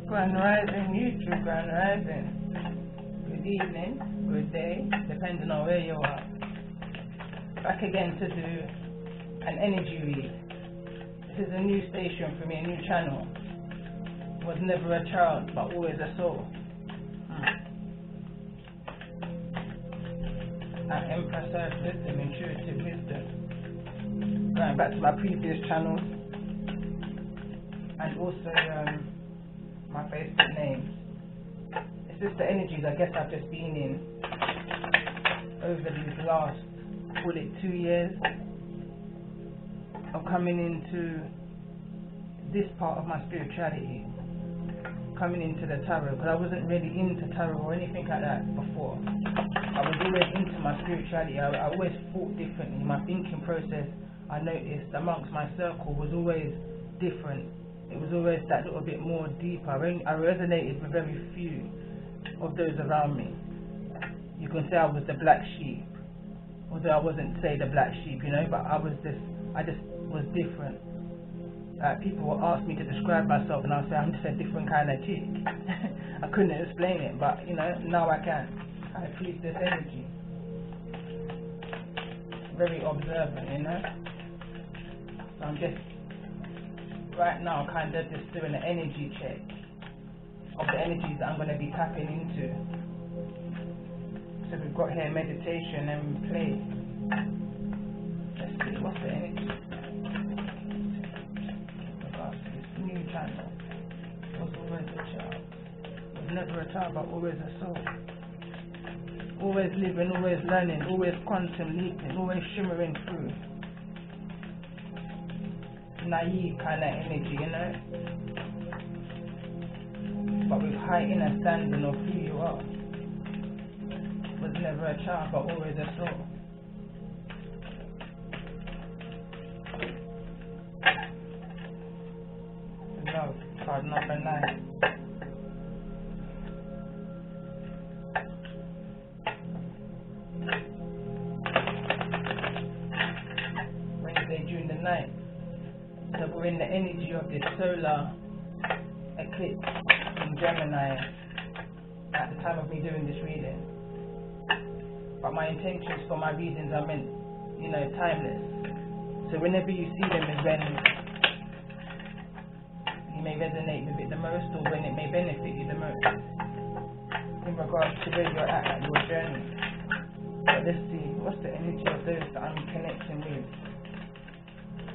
Grand Rising, YouTube Grand Rising. Good evening, good day, depending on where you are. Back again to do an energy read. This is a new station for me, a new channel. Was never a child, but always a soul. At Empress Earth Wisdom, Intuitive Wisdom. Going back to my previous channels. And also my Facebook names. It's just the energies I guess I've just been in over these last, call it 2 years. I'm coming into this part of my spirituality, coming into the tarot, because I wasn't really into tarot or anything like that before. I was always into my spirituality. I always thought differently. My thinking process, I noticed amongst my circle, was always different. It was always that little bit more deeper. I resonated with very few of those around me. You can say I was the black sheep, although I wasn't say the black sheep, you know, but I just was different. People will ask me to describe myself and I'll say I'm just a different kind of chick. I couldn't explain it, but you know, now I can. I feel this energy. Very observant, you know. So I'm just right now kind of just doing an energy check of the energies that I'm going to be tapping into. So we've got here meditation and play. Let's see, what's the energy? Regards to this new channel. Was always a child. Was never a child, but always a soul. Always living, always learning, always quantum leaping, always shimmering through. Naive kind of energy, you know, but with high understanding of who you are. Was never a child, but always a soul. Love, card number 9. Wednesday, June the 9th. So we're in the energy of this solar eclipse in Gemini at the time of me doing this reading. But my intentions for my readings are meant, you know, timeless. So whenever you see them is when you may resonate with it the most, or when it may benefit you the most in regards to where you're at your journey. But let's see, what's the energy of those that I'm connecting with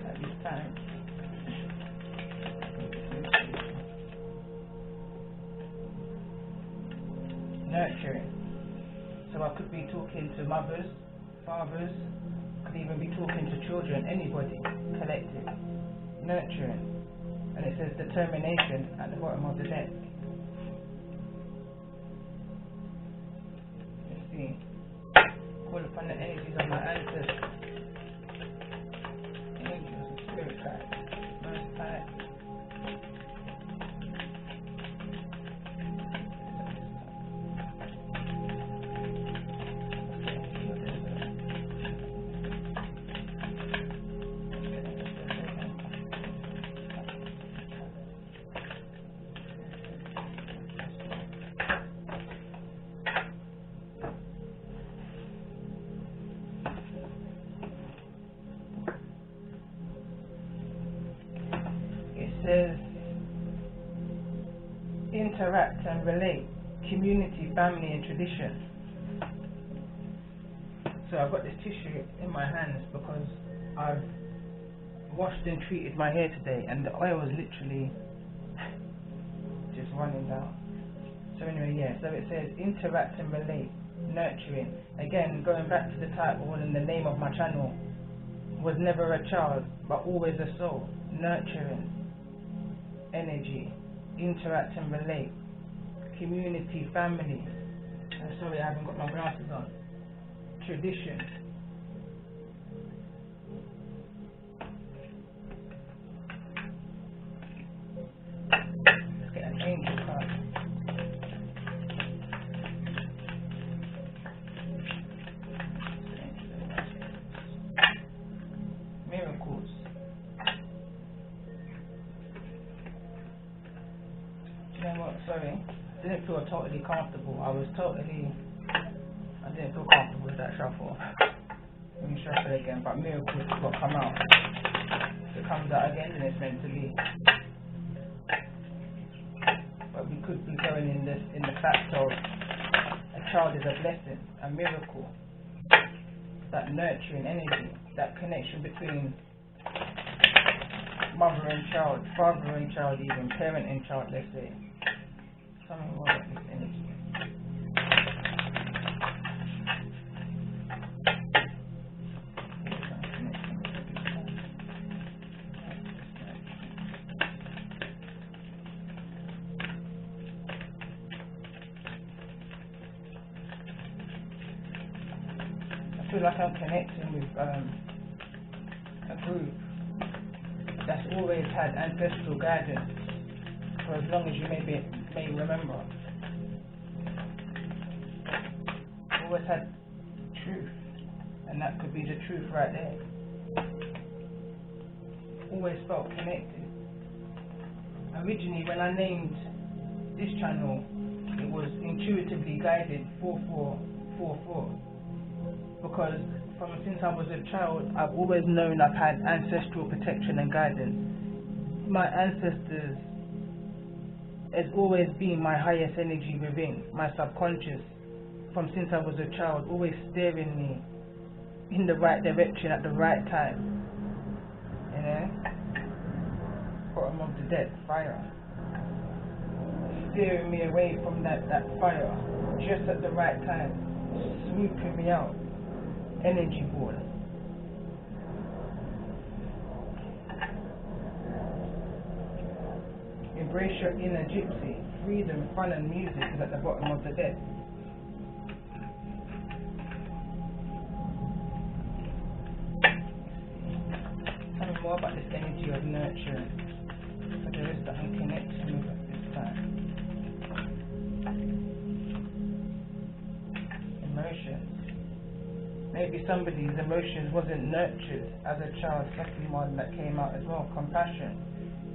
at this time? Nurturing. So I could be talking to mothers, fathers, could even be talking to children, anybody, collective. Nurturing. And it says determination at the bottom of the deck. Let's see. Call upon the energies of my ancestors. Angels and spirit guides. Most high. Says interact and relate, community, family and tradition. So I've got this tissue in my hands because I've washed and treated my hair today and the oil was literally just running down. So anyway, yeah, so it says interact and relate, nurturing. Again, going back to the title and the name of my channel, was never a child but always a soul. Nurturing. Energy, interact and relate, community, family. Sorry, I haven't got my glasses on. Tradition. Let's get an angel card. Miracles. You know what? Sorry, didn't feel totally comfortable. I didn't feel comfortable with that shuffle. Let me shuffle again, but miracles will come out. If it comes out again, then it's meant to be. But we could be going in the fact of a child is a blessing, a miracle, that nurturing energy, that connection between mother and child, father and child, even parent and child, let's say. Something more about this energy. I feel like I'm connecting with a group that's always had ancestral guidance for as long as you may remember. Always had truth, and that could be the truth right there. Always felt connected. Originally, when I named this channel, it was intuitively guided 4444, because since I was a child, I've always known I've had ancestral protection and guidance. My ancestors has always been my highest energy within, my subconscious, since I was a child, always steering me in the right direction at the right time. You know? Bottom of the deck, fire. Steering me away from that fire, just at the right time, swooping me out. Energy ball. Embrace your inner gypsy. Freedom, fun and music is at the bottom of the deck. Tell me more about this energy of nurturing. So there is that I'm connecting with at this time. Emotions. Maybe somebody's emotions wasn't nurtured as a child. Second one that came out as well, compassion.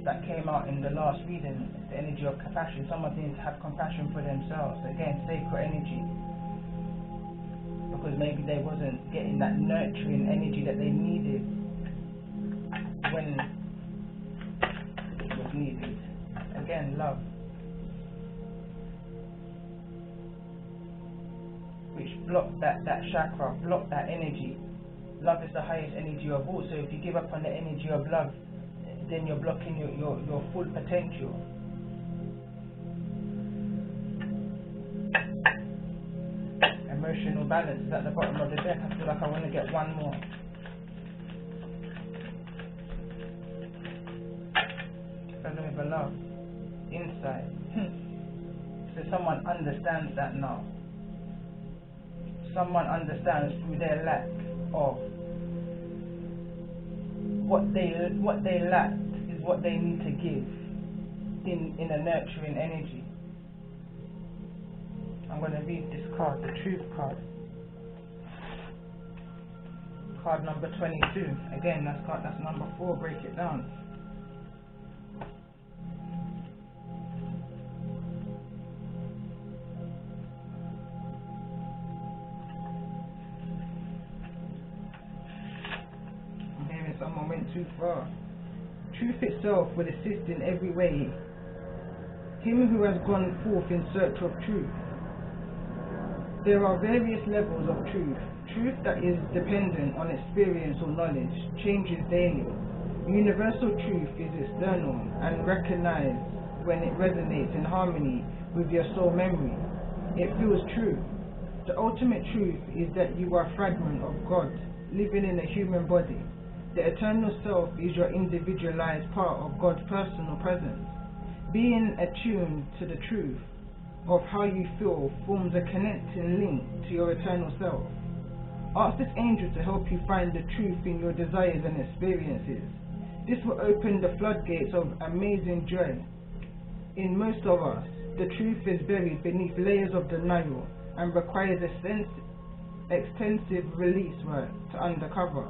That came out in the last reading, the energy of compassion. Someone didn't have compassion for themselves. Again, sacred energy. Because maybe they wasn't getting that nurturing energy that they needed when it was needed. Again, love. Which block that chakra, block that energy. Love is the highest energy of all, so if you give up on the energy of love, then you're blocking your full potential. Emotional balance is at the bottom of the deck. I feel like I want to get one more. Fellow with a love, insight. So someone understands that now. Someone understands through their lack of what they lack is what they need to give in a nurturing energy. I'm going to read this card, the Truth card. Card number 22. Again, that's number 4. Break it down. Someone went too far. Truth itself will assist in every way him who has gone forth in search of truth. There are various levels of truth. Truth that is dependent on experience or knowledge changes daily. Universal truth is external and recognized when it resonates in harmony with your soul memory. It feels true. The ultimate truth is that you are a fragment of God living in a human body. The eternal self is your individualized part of God's personal presence. Being attuned to the truth of how you feel forms a connecting link to your eternal self. Ask this angel to help you find the truth in your desires and experiences. This will open the floodgates of amazing joy. In most of us, the truth is buried beneath layers of denial and requires extensive release work to uncover.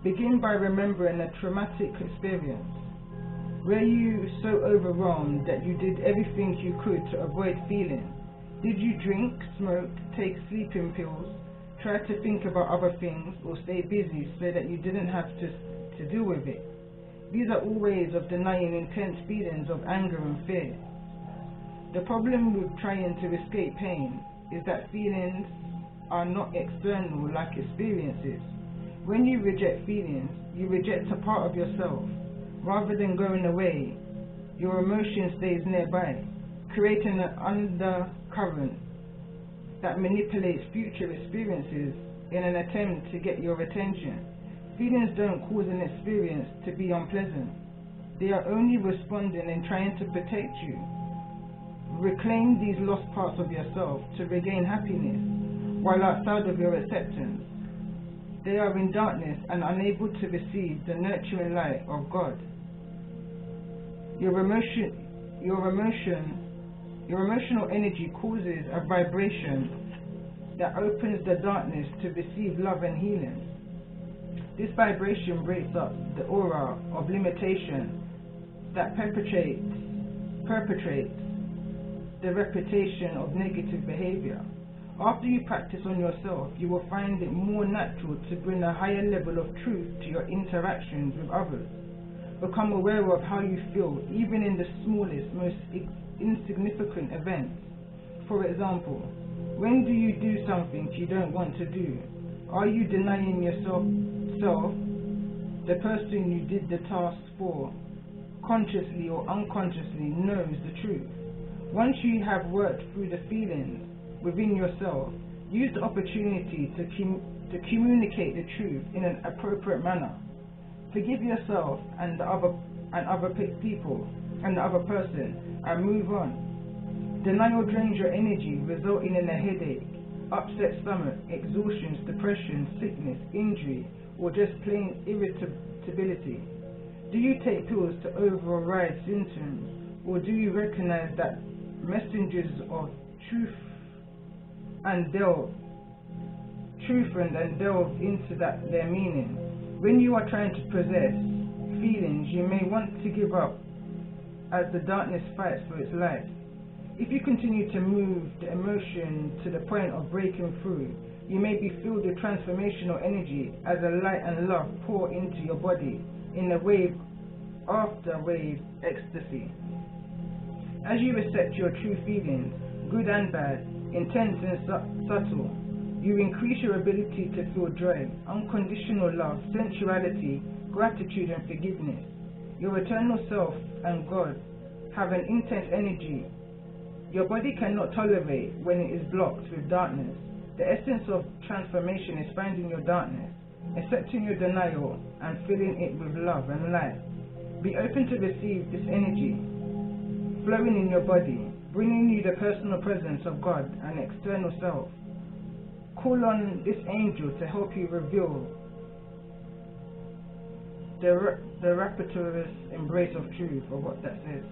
Begin by remembering a traumatic experience. Were you so overwhelmed that you did everything you could to avoid feeling? Did you drink, smoke, take sleeping pills, try to think about other things, or stay busy so that you didn't have to deal with it? These are all ways of denying intense feelings of anger and fear. The problem with trying to escape pain is that feelings are not external like experiences. When you reject feelings, you reject a part of yourself. Rather than going away, your emotion stays nearby, creating an undercurrent that manipulates future experiences in an attempt to get your attention. Feelings don't cause an experience to be unpleasant. They are only responding and trying to protect you. Reclaim these lost parts of yourself to regain happiness, while outside of your acceptance. They are in darkness and unable to receive the nurturing light of God. Your emotional energy causes a vibration that opens the darkness to receive love and healing. This vibration breaks up the aura of limitation that perpetrates the reputation of negative behavior. After you practice on yourself, you will find it more natural to bring a higher level of truth to your interactions with others. Become aware of how you feel, even in the smallest, most insignificant events. For example, when do you do something you don't want to do? Are you denying yourself? The person you did the task for, consciously or unconsciously, knows the truth. Once you have worked through the feelings within yourself, use the opportunity to communicate the truth in an appropriate manner. Forgive yourself and the other people and the other person, and move on. Denial drains your energy, resulting in a headache, upset stomach, exhaustion, depression, sickness, injury, or just plain irritability. Do you take pills to override symptoms, or do you recognize that messengers of truth and delve into their meaning? When you are trying to possess feelings, you may want to give up as the darkness fights for its life. If you continue to move the emotion to the point of breaking through, you may be filled with transformational energy as a light and love pour into your body in a wave after wave ecstasy. As you accept your true feelings, good and bad, intense and subtle, you increase your ability to feel joy, unconditional love, sensuality, gratitude and forgiveness. Your eternal self and God have an intense energy your body cannot tolerate when it is blocked with darkness. The essence of transformation is finding your darkness, accepting your denial and filling it with love and light. Be open to receive this energy flowing in your body, bringing you the personal presence of God and external self. Call on this angel to help you reveal the rapturous embrace of truth, or what that says.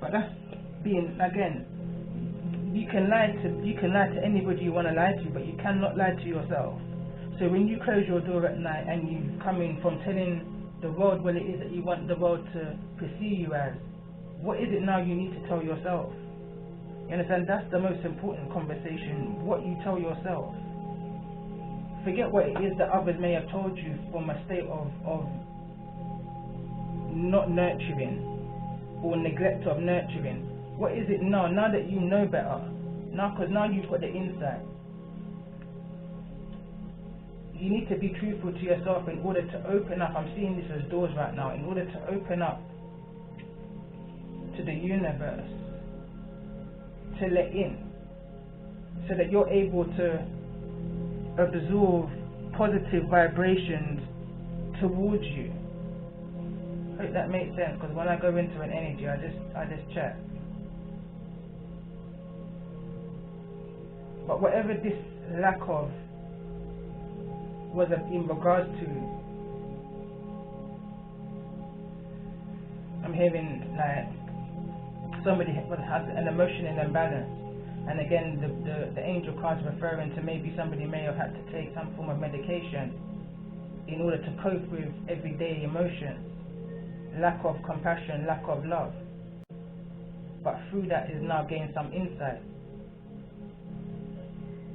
But that's being, again, you can lie to anybody you want to lie to, but you cannot lie to yourself. So when you close your door at night and you come in from telling the world what it is that you want the world to perceive you as, what is it now you need to tell yourself? You understand? That's the most important conversation, what you tell yourself. Forget what it is that others may have told you from a state of not nurturing or neglect of nurturing. What is it now that you know better? Because now you've got the insight. You need to be truthful to yourself in order to open up. I'm seeing this as doors right now. In order to open up to the universe, to let in, so that you're able to absorb positive vibrations towards you. Hope that makes sense, because when I go into an energy, I just chat. But whatever this lack of was in regards to, I'm hearing like somebody has an emotional imbalance, and again the angel card's referring to maybe somebody may have had to take some form of medication in order to cope with everyday emotions. lack of compassion, lack of love. But through that is now gain some insight.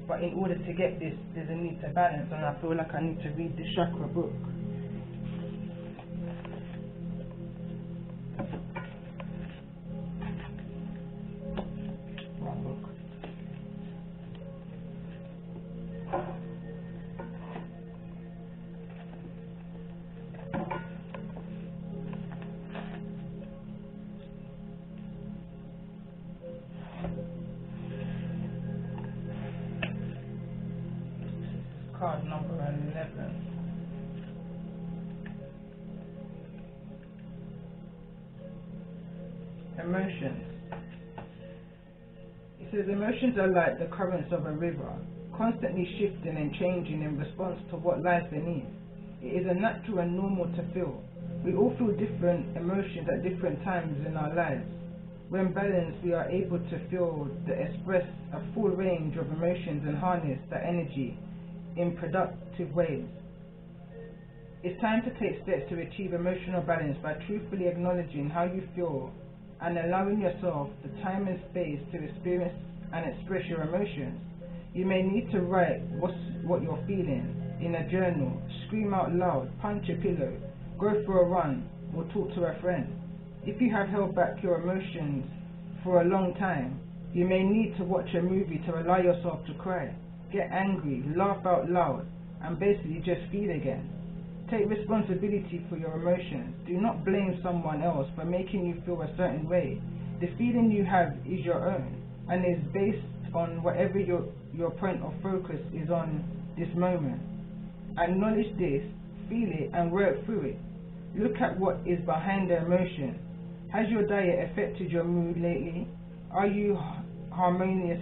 But in order to get this, there's a need to balance, and I feel like I need to read the chakra book. Wrong book. Card number 11. Emotions. It says emotions are like the currents of a river, constantly shifting and changing in response to what lies beneath. It is a natural and normal to feel. We all feel different emotions at different times in our lives. When balanced, we are able to feel express a full range of emotions and harness that energy in productive ways. It's time to take steps to achieve emotional balance by truthfully acknowledging how you feel and allowing yourself the time and space to experience and express your emotions. You may need to write what you're feeling in a journal, scream out loud, punch a pillow, go for a run, or talk to a friend. If you have held back your emotions for a long time, you may need to watch a movie to allow yourself to cry, get angry, laugh out loud, and basically just feel again. Take responsibility for your emotions. Do not blame someone else for making you feel a certain way. The feeling you have is your own and is based on whatever your point of focus is on this moment. Acknowledge this, feel it, and work through it. Look at what is behind the emotion. Has your diet affected your mood lately? Are you harmonious?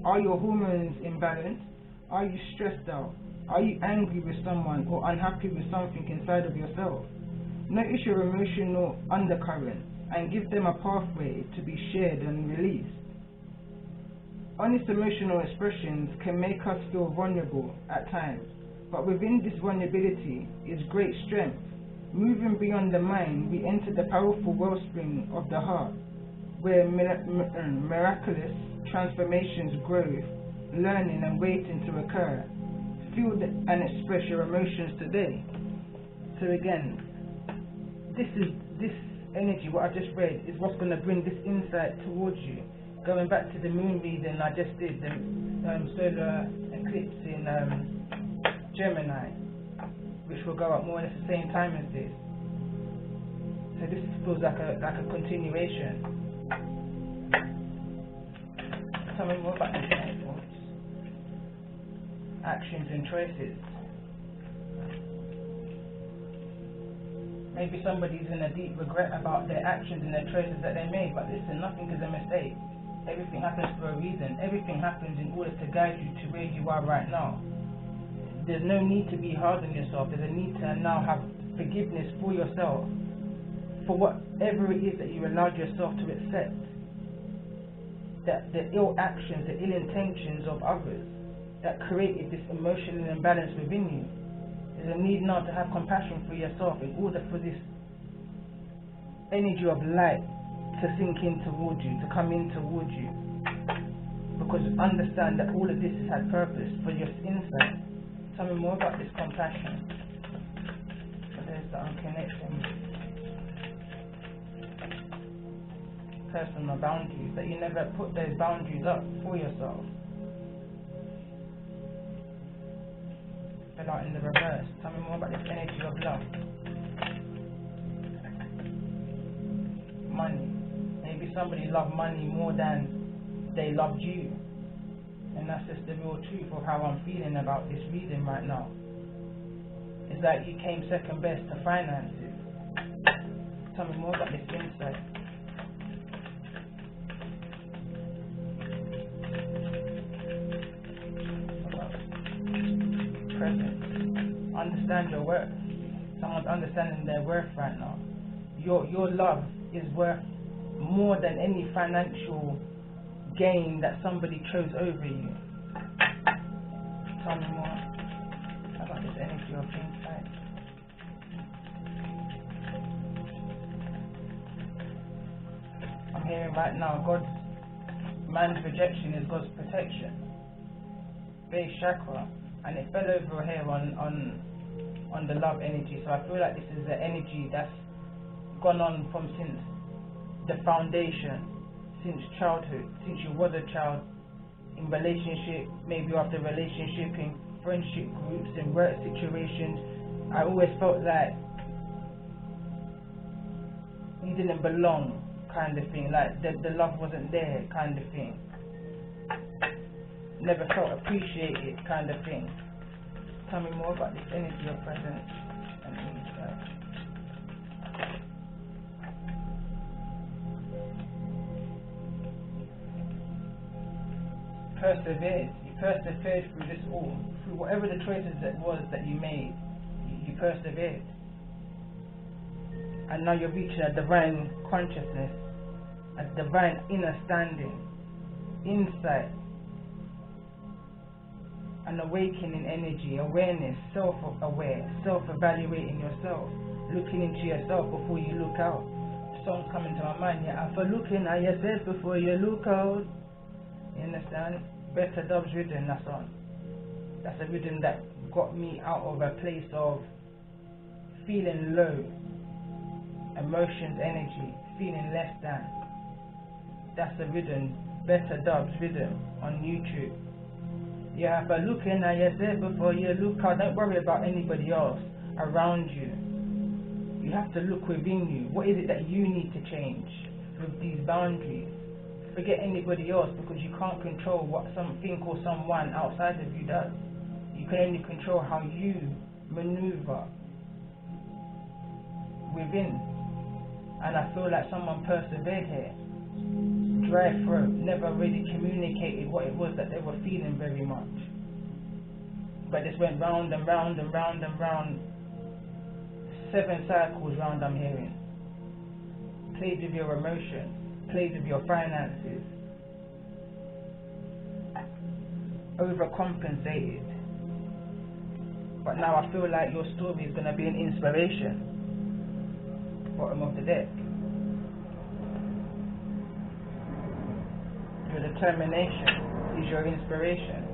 Are your hormones imbalanced? Are you stressed out? Are you angry with someone or unhappy with something inside of yourself? Notice your emotional undercurrent and give them a pathway to be shared and released. Honest emotional expressions can make us feel vulnerable at times, but within this vulnerability is great strength. Moving beyond the mind, we enter the powerful wellspring of the heart, where miraculous transformations grow, learning and waiting to occur. Feel and express your emotions today. So again, this energy, what I just read, is what's going to bring this insight towards you. Going back to the moon reading I just did, the solar eclipse in Gemini, which will go up more or less the same time as this. So this feels like a continuation. Tell me more about this thoughts, actions and choices. Maybe somebody's in a deep regret about their actions and their choices that they made, but listen, nothing is a mistake. Everything happens for a reason. Everything happens in order to guide you to where you are right now. There's no need to be hard on yourself. There's a need to now have forgiveness for yourself for whatever it is that you allowed yourself to accept. That the ill actions, the ill intentions of others that created this emotional imbalance within you. There's a need now to have compassion for yourself in order for this energy of light to sink in towards you, to come in towards you. Because understand that all of this has had purpose for your insight. Tell me more about this compassion. So there's the unconnecting. Personal boundaries, that you never put those boundaries up for yourself. Fill out in the reverse. Tell me more about this energy of love. Money. Maybe somebody loved money more than they loved you. And that's just the real truth of how I'm feeling about this reading right now. It's like you came second best to finances. Tell me more about this insight. Presence. Understand your worth. Someone's understanding their worth right now. Your love is worth more than any financial gain that somebody chose over you. Tell me more about this energy of insight. hearing right now, man's rejection is God's protection. Base chakra, and it fell over here on the love energy. So I feel like this is the energy that's gone on from since the foundation, since childhood, since you was a child, in relationship, maybe after relationship, in friendship groups, in work situations. I always felt like you didn't belong, kind of thing, like the love wasn't there, kind of thing. Never felt appreciated, kind of thing. Tell me more about this energy of presence and insight. You persevered through this all, through whatever the choices that was that you made. You persevered, and now you're reaching a divine consciousness, a divine inner standing, insight, an awakening energy, awareness, self-aware, self-evaluating yourself, looking into yourself before you look out. The song's coming to my mind, yeah, for looking at yourself before you look out. You understand? Better Dubs rhythm, that's on. That's a rhythm that got me out of a place of feeling low, emotions, energy, feeling less than. That's the rhythm, Better Dubs rhythm on YouTube. You have to look in at yourself before you look out. Don't worry about anybody else around you. You have to look within you. What is it that you need to change with these boundaries? Forget anybody else, because you can't control what something or someone outside of you does. You can only control how you maneuver within. And I feel like someone persevered here. Dry throat, never really communicated what it was that they were feeling very much. But this went round and round and round and round. 7 cycles round, I'm hearing. Played with your emotions, played with your finances, overcompensated. But now I feel like your story is going to be an inspiration. Bottom of the deck. Your determination is your inspiration.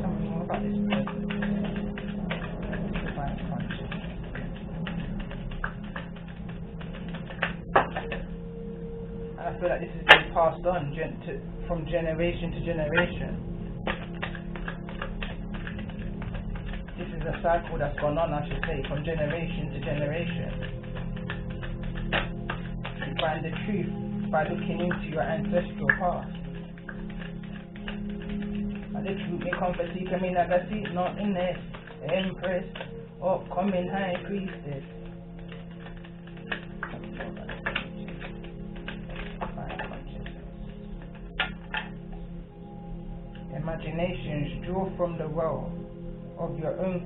Tell me more about this person. Divine consciousness. And I feel like this is being passed on from generation to generation. This is a cycle that's gone on, I should say, from generation to generation. You find the truth by looking into your ancestral past. And the truth may come for seek me like a seat, not in this empress, upcoming high priestess. Imaginations draw from the well of your own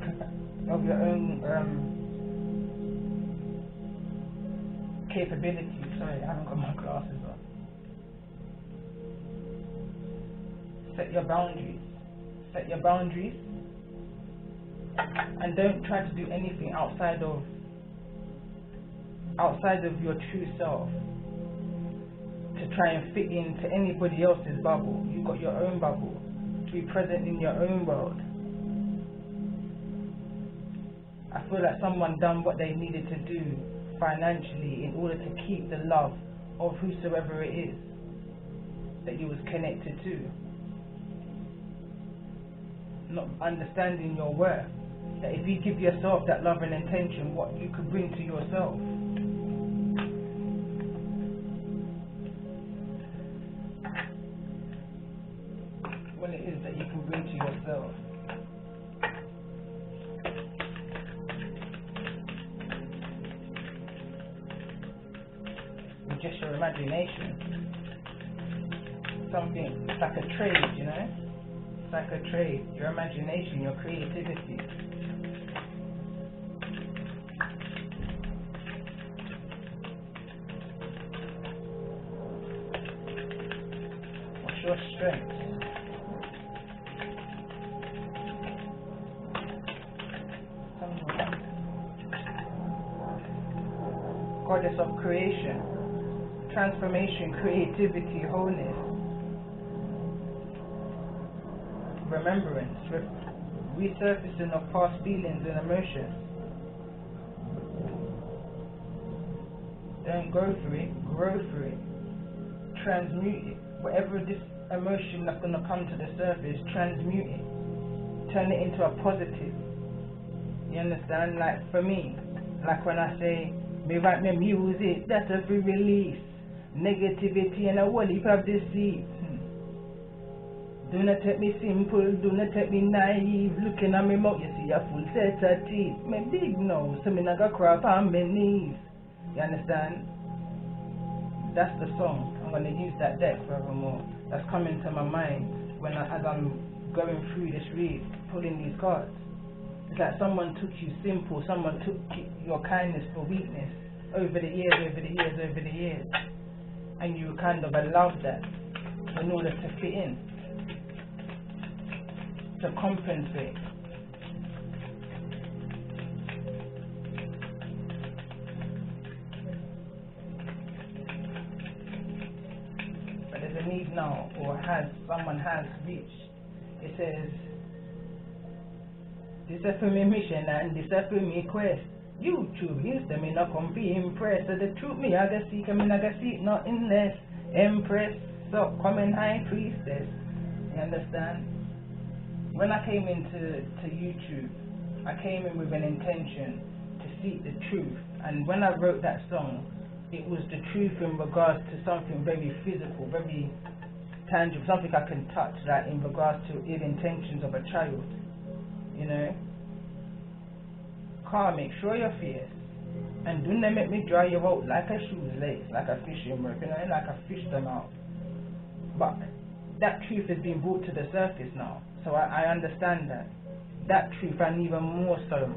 capability. Sorry, I haven't got my glasses on. Set your boundaries. Set your boundaries, and don't try to do anything outside of your true self to try and fit into anybody else's bubble. You've got your own bubble. Be present in your own world. I feel like someone done what they needed to do financially in order to keep the love of whosoever it is that you was connected to. Not understanding your worth. That if you give yourself that love and intention, what you could bring to yourself. What it is that you can bring to yourself. With just your imagination. Something, it's like a trade, you know? It's like a trade. Your imagination, your creativity. your strength. Goddess of creation, transformation, creativity, wholeness, remembrance, resurfacing of past feelings and emotions. Don't go through it, grow through it, transmute it. Whatever this emotion that's going to come to the surface, transmute it, turn it into a positive. You understand? Like for me, like when I say, me write me music, that's a free release. Negativity and a whole heap of deceit. Do not take me simple, do not take me naive. Looking at me mouth, you see a full set of teeth. Me big nose, so me not go crap on my knees. You understand? That's the song. I'm going to use that deck forevermore. That's coming to my mind when as I'm going through this read, pulling these cards. It's like someone took you simple, someone took your kindness for weakness over the years, and you kind of allowed that in order to fit in, to compensate. But there's a need now, or someone has reached. It says, this is for me mission and this is for me quest. YouTube used to me not come be impressed. So the truth me I gotta seek, I gotta seek nothing less. Empress, so coming high priestess. You understand? When I came into YouTube, I came in with an intention to seek the truth. And when I wrote that song, it was the truth in regards to something very physical, very tangible, something I can touch, like in regards to ill intentions of a child. You know? Make sure you're fierce, and do not make me dry you out like a shoe's lace, like a fishing rope, you know, like I fish them out. But that truth has been brought to the surface now, so I understand that truth, and even more so,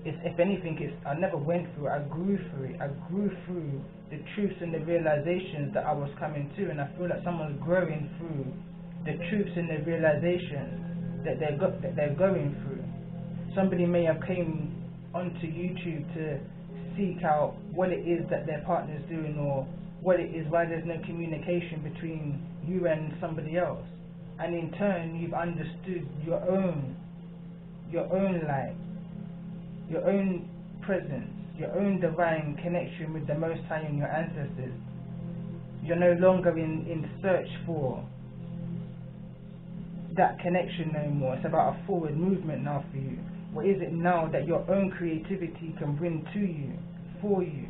if anything, I never went through it, I grew through it. I grew through the truths and the realizations that I was coming to, and I feel like someone's growing through the truths and the realizations that they're going through. Somebody may have came onto YouTube to seek out what it is that their partner's doing, or what it is, why there's no communication between you and somebody else, and in turn you've understood your own light, your own presence, your own divine connection with the Most High and your ancestors. You're no longer in search for that connection no more. It's about a forward movement now for you. What is it now that your own creativity can bring to you, for you?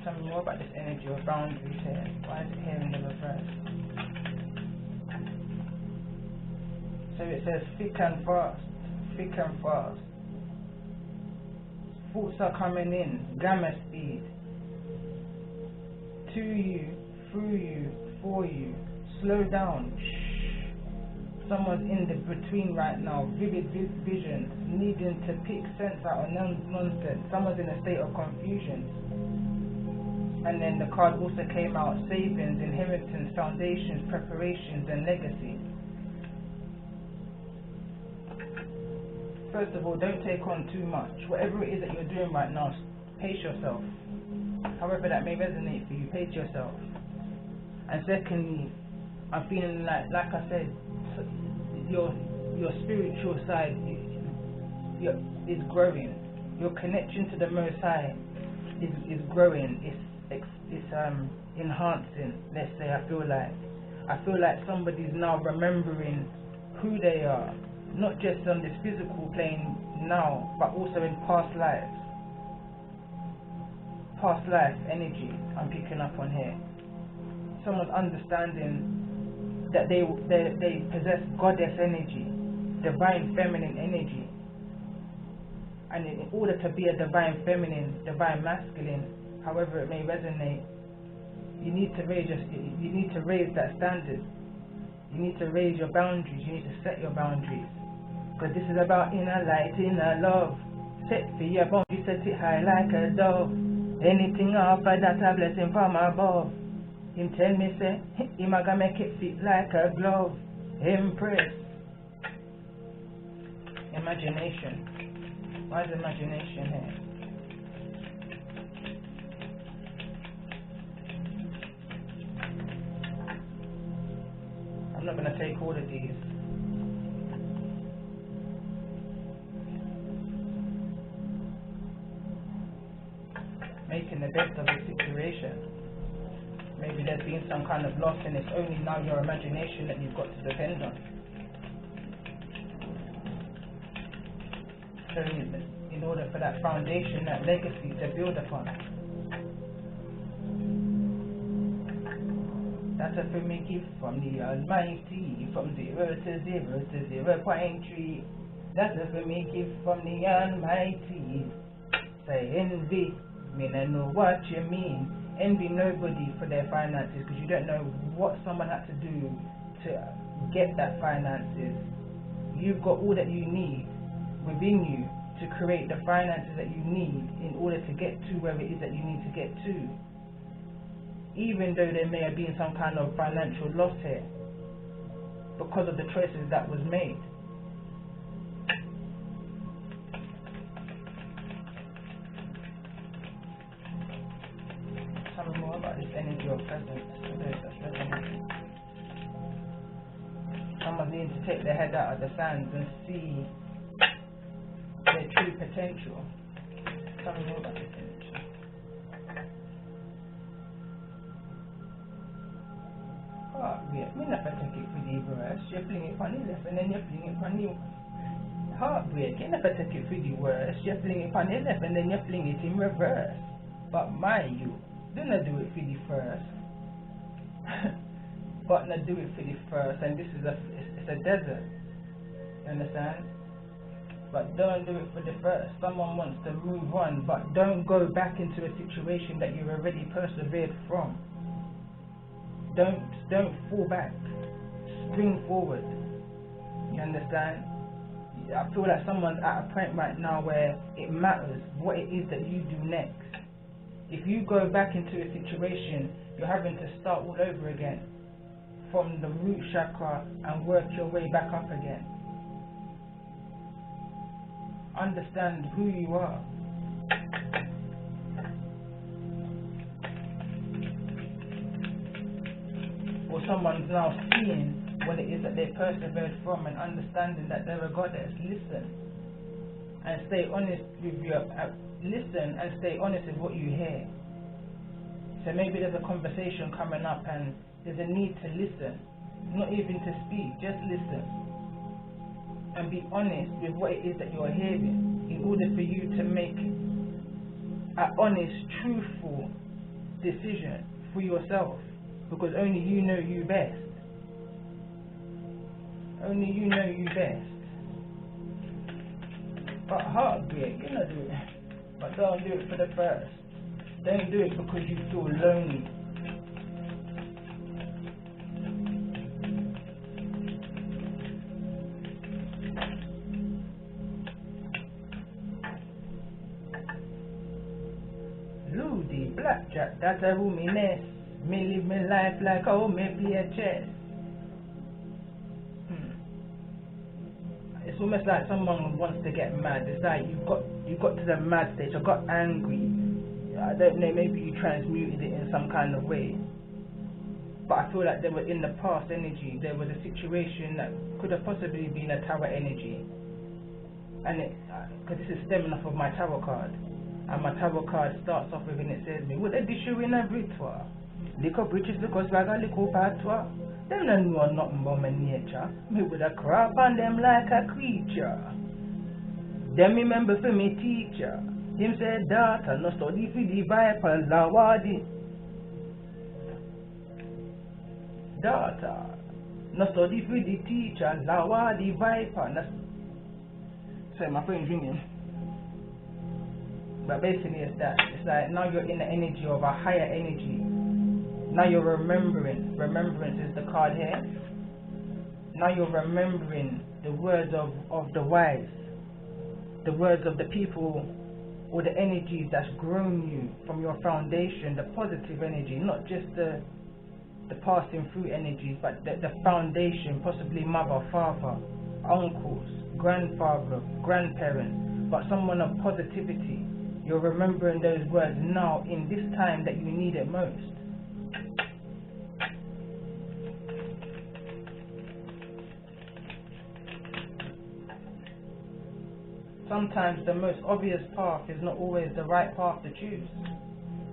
Tell me more about this energy of boundaries here. Why is it here in the reverse? So it says thick and fast, thick and fast. Thoughts are coming in, gamma speed. To you, through you, for you. Slow down. Shh. Someone's in the between right now. Vivid visions, needing to pick sense out of nonsense. Someone's in a state of confusion. And then the card also came out: savings, inheritance, foundations, preparations, and legacy. First of all, don't take on too much. Whatever it is that you're doing right now, pace yourself. However that may resonate for you, pace yourself. And secondly, I'm feeling like I said, your spiritual side is growing. Your connection to the Most High is growing. It's enhancing. Let's say, I feel like somebody's now remembering who they are, not just on this physical plane now, but also in past lives. Past life energy I'm picking up on here. Someone's understanding that they possess goddess energy, divine feminine energy, and in order to be a divine feminine, divine masculine, however it may resonate, you need to raise that standard. You need to raise your boundaries. You need to set your boundaries, because this is about inner light, inner love. Set for your boundary, set it high like a dove. Anything after that a blessing from above. Him tell me say, him a gonna make it fit like a glove. Impress. Imagination. Why is imagination here? I'm not gonna take all of these. Making the best of the situation. Maybe there's been some kind of loss and it's only now your imagination that you've got to depend on. So in order for that foundation, that legacy to build upon. That's a for me gift from the Almighty, from 0 to 0 to 0.3. That's a for me gift from the Almighty. Say envy, me I know what you mean. Envy nobody for their finances, because you don't know what someone had to do to get that finances. You've got all that you need within you to create the finances that you need in order to get to where it is that you need to get to. Even though there may have been some kind of financial loss here because of the choices that was made. Tell me more about this energy of presence. Someone needs to take their head out of the sands and see their true potential. Tell me more about this energy. Heartbreak. Me never take it for the worst. You fling it on the left and then you fling it on the heartbreak. You never take it for the worst. You fling it on the left and then you fling it in reverse. But mind you, do not do it for the first. But not do it for the first. And this is it's a desert. You understand? But don't do it for the first. Someone wants to move on, but don't go back into a situation that you've already persevered from. Don't fall back. Spring forward. You understand? I feel like someone's at a point right now where it matters what it is that you do next. If you go back into a situation, you're having to start all over again from the root chakra and work your way back up again. Understand who you are. Or someone's now seeing what it is that they persevered from and understanding that they're a goddess. Listen and stay honest with your listen and stay honest with what you hear. So maybe there's a conversation coming up and there's a need to listen, not even to speak, just listen and be honest with what it is that you're hearing in order for you to make an honest, truthful decision for yourself. Because only you know you best. Only you know you best. But heartbreak, you know, do it. But don't do it for the first. Don't do it because you feel lonely. Ludi, blackjack, that's a roomy mess. Me live my life like how me play chess. It's almost like someone wants to get mad. It's like you got to the mad stage. I got angry. I don't know. Maybe you transmuted it in some kind of way. But I feel like there were in the past energy. There was a situation that could have possibly been a tower energy. And because this is stemming off of my tarot card, and my tarot card starts off with and it says me, "What a dish you in a victoire. Little bridges, little swagger, little patois. Them don't know nothing about my nature. Me with a crap on them like a creature. Them remember for me teacher. Him said, daughter, no study for the Bible, lawadi. Daughter, no study for the teacher, lawadi viper." Sorry, my phone's ringing. But basically it's that. It's like now you're in the energy of a higher energy. Now you're remembering. Remembrance is the card here. Now you're remembering the words of the wise. the words of the people or the energies that's grown you from your foundation, the positive energy, not just the passing through energies, but the foundation, possibly mother, father, uncles, grandfather, grandparents, but someone of positivity. You're remembering those words now in this time that you need it most. Sometimes the most obvious path is not always the right path to choose.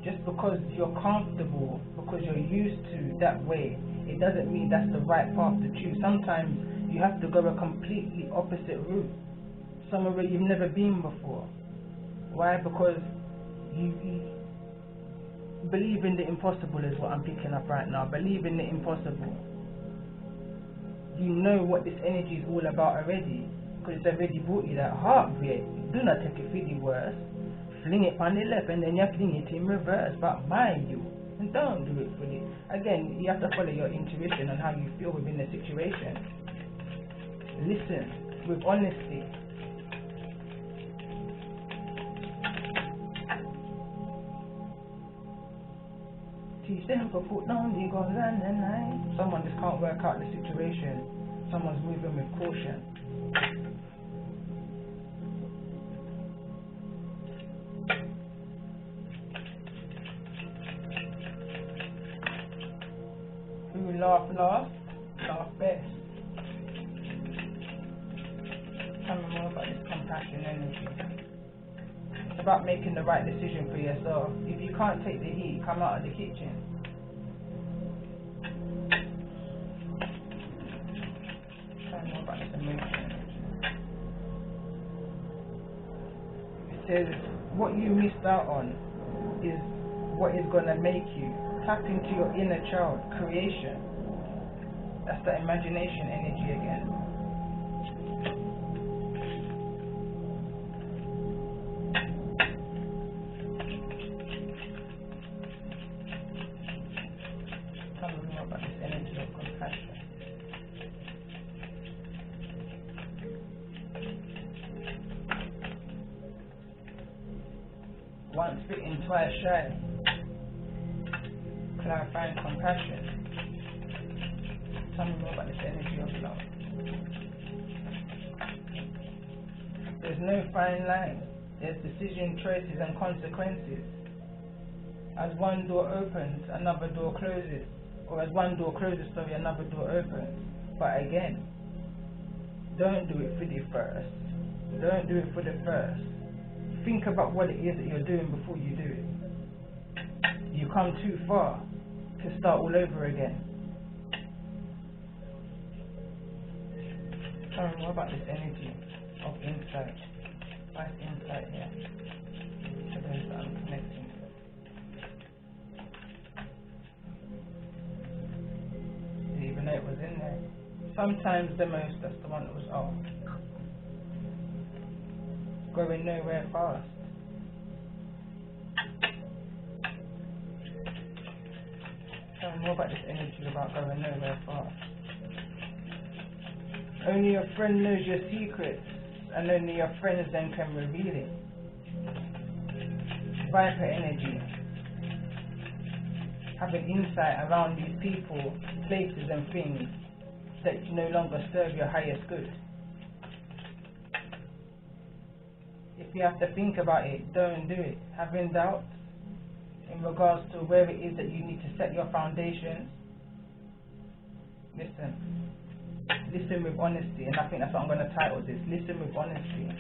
Just because you're comfortable, because you're used to that way, it doesn't mean that's the right path to choose. Sometimes you have to go a completely opposite route, somewhere where you've never been before. Why? Because you believe in the impossible is what I'm picking up right now. Believe in the impossible. You know what this energy is all about already, because it's already brought you that heartbreak. Do not take it for the worst. Fling it on the left and then you fling it in reverse, but mind you, and don't do it fully. Again, you have to follow your intuition and how you feel within the situation. Listen with honesty. Teach them for put down the guns and the knife. Someone just can't work out the situation. Someone's moving with caution. Who laugh last, laugh best. Tell me more about this compassion energy. It's about making the right decision for yourself. If you can't take the heat, come out of the kitchen. Tell me more about this emotion. It says what you missed out on is what is going to make you. Tap into your inner child, creation. That's the imagination energy again. Tell me more about this energy of compassion. Once bitten, twice shy. Clarifying compassion. Tell me more about this energy of love. There's no fine line. There's decision, choices and consequences. As one door opens, another door closes. Or as one door closes, another door opens. But again, don't do it for the first. Don't do it for the first. Think about what it is that you're doing before you do it. You come too far to start all over again. Tell me more about this energy of insight. What's insight here? For those that I'm connecting with. Didn't even know it was in there. Sometimes the most, that's the one that was off. Going nowhere fast. Tell me more about this energy about going nowhere fast. Only your friend knows your secrets, and only your friends then can reveal it. Viper energy. Having insight around these people, places and things that no longer serve your highest good. If you have to think about it, don't do it. Having doubts in regards to where it is that you need to set your foundations, listen with honesty, and I think that's what I'm going to title this. Listen with honesty.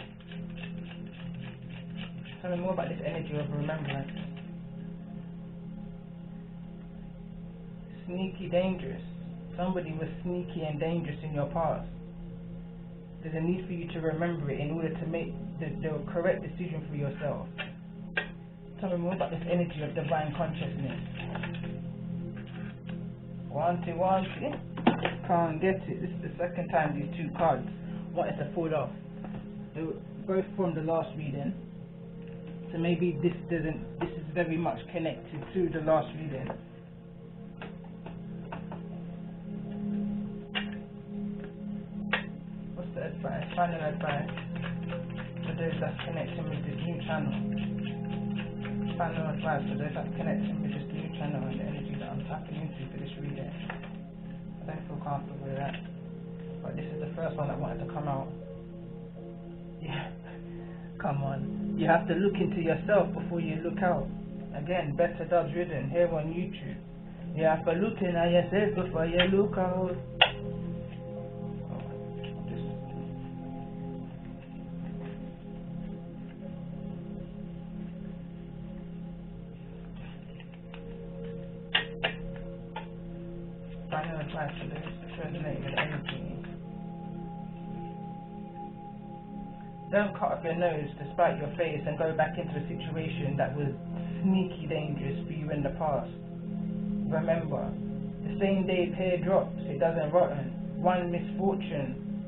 Tell me more about this energy of remembrance. Sneaky, dangerous. Somebody was sneaky and dangerous in your past. There's a need for you to remember it in order to make the correct decision for yourself. Tell me more about this energy of divine consciousness. One, two. Can't get it. This is the second time these two cards wanted to fall off. They were both from the last reading. So maybe this is very much connected to the last reading. What's the advice? Final advice. The those that's connecting with this new channel. Final advice for those that's connecting with this new channel and the energy that I'm tapping into for this reading. I don't feel comfortable with that, but this is the first one that wanted to come out. Yeah, come on. You have to look into yourself before you look out. Again, Better Does Ridden here on YouTube. You have to look in at yourself before you look out. Final advice for this, resonate with energy. Don't cut off your nose to spite your face and go back into a situation that was sneaky dangerous for you in the past. Remember, the same day pear drops, it doesn't rotten. One misfortune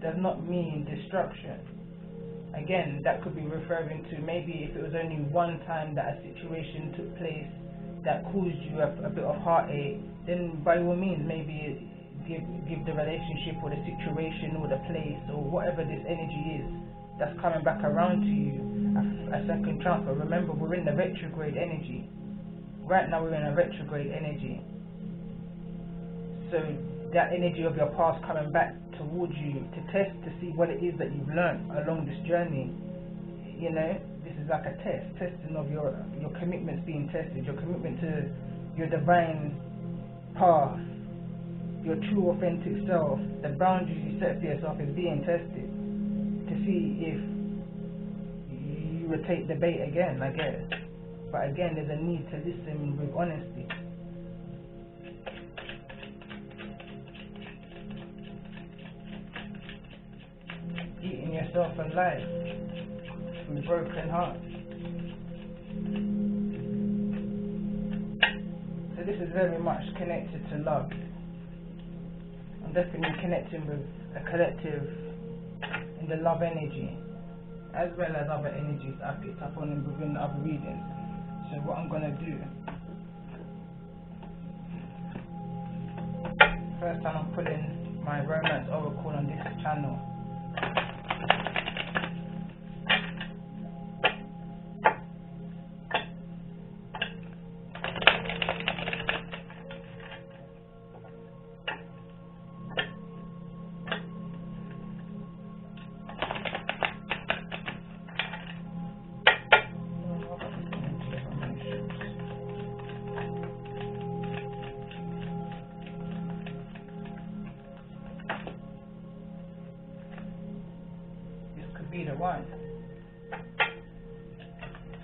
does not mean destruction. Again, that could be referring to maybe if it was only one time that a situation took place that caused you a bit of heartache, then by all means maybe give the relationship or the situation or the place or whatever this energy is that's coming back around to you a second chance. But remember, we're in the retrograde energy. Right now we're in a retrograde energy. So that energy of your past coming back towards you to test to see what it is that you've learned along this journey. You know, this is like a testing of your commitments being tested, your commitment to your divine path, your true authentic self. The boundaries you set for yourself is being tested to see if you would take the bait again, I guess. But again, there's a need to listen with honesty. Eating yourself alive with broken heart. So this is very much connected to love. I'm definitely connecting with a collective in the love energy, as well as other energies that I picked up on within the other readings. So what I'm going to do, first time I'm pulling my romance oracle on this channel. Be the one.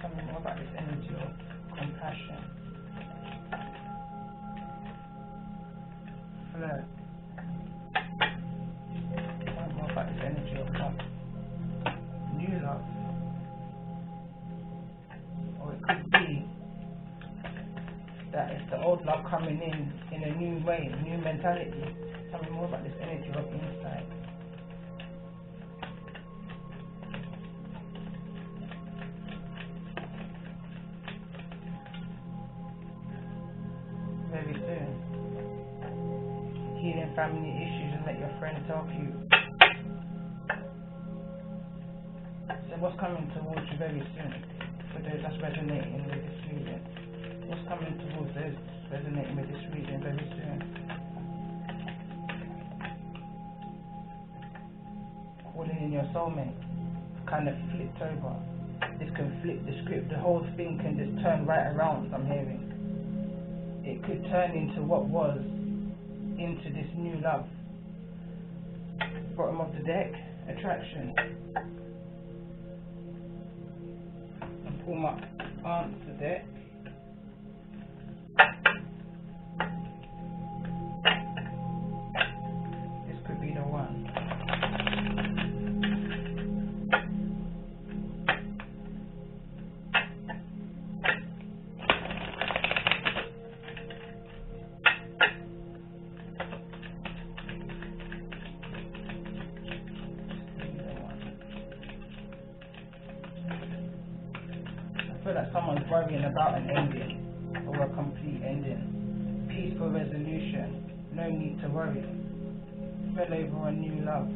Tell me more about this energy of compassion. Flirt. Tell me more about this energy of love. New love. Or it could be that it's the old love coming in a new way, new mentality. Tell me more about this energy of insight. Very soon. Healing family issues and let your friends help you. So what's coming towards you very soon? For those that's resonating with this reading. What's coming towards those resonating with this reading very soon? Calling in your soulmate. Kind of flipped over. This can flip the script. The whole thing can just turn right around, I'm hearing. It could turn into what was, into this new love. Bottom of the deck, attraction. And pull my answer deck. This could be the one. I feel like someone's worrying about an ending or a complete ending. Peaceful resolution. No need to worry. Fell over a new love.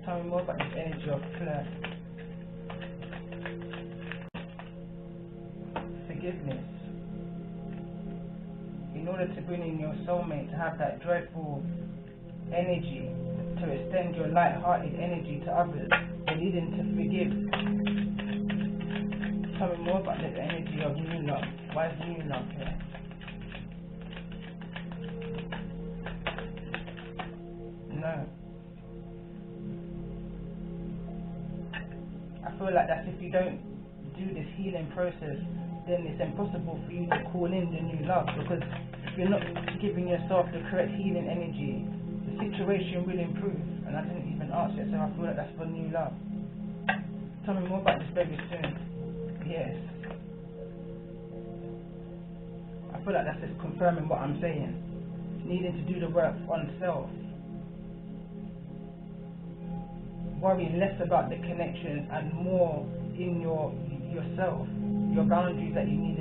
Tell me more about this energy of flirt. Forgiveness. In order to bring in your soulmate, to have that joyful energy, to extend your light-hearted energy to others, you're needing to forgive. Tell me more about the energy of new love. Why is new love here? No. I feel like that's if you don't do this healing process, then it's impossible for you to call in the new love, because if you're not giving yourself the correct healing energy, the situation will improve. And I didn't even ask yet, so I feel like that's for new love. Tell me more about this very soon. Yes. I feel like that's just confirming what I'm saying. Needing to do the work on self. Worry less about the connections and more in yourself. Your boundaries that you need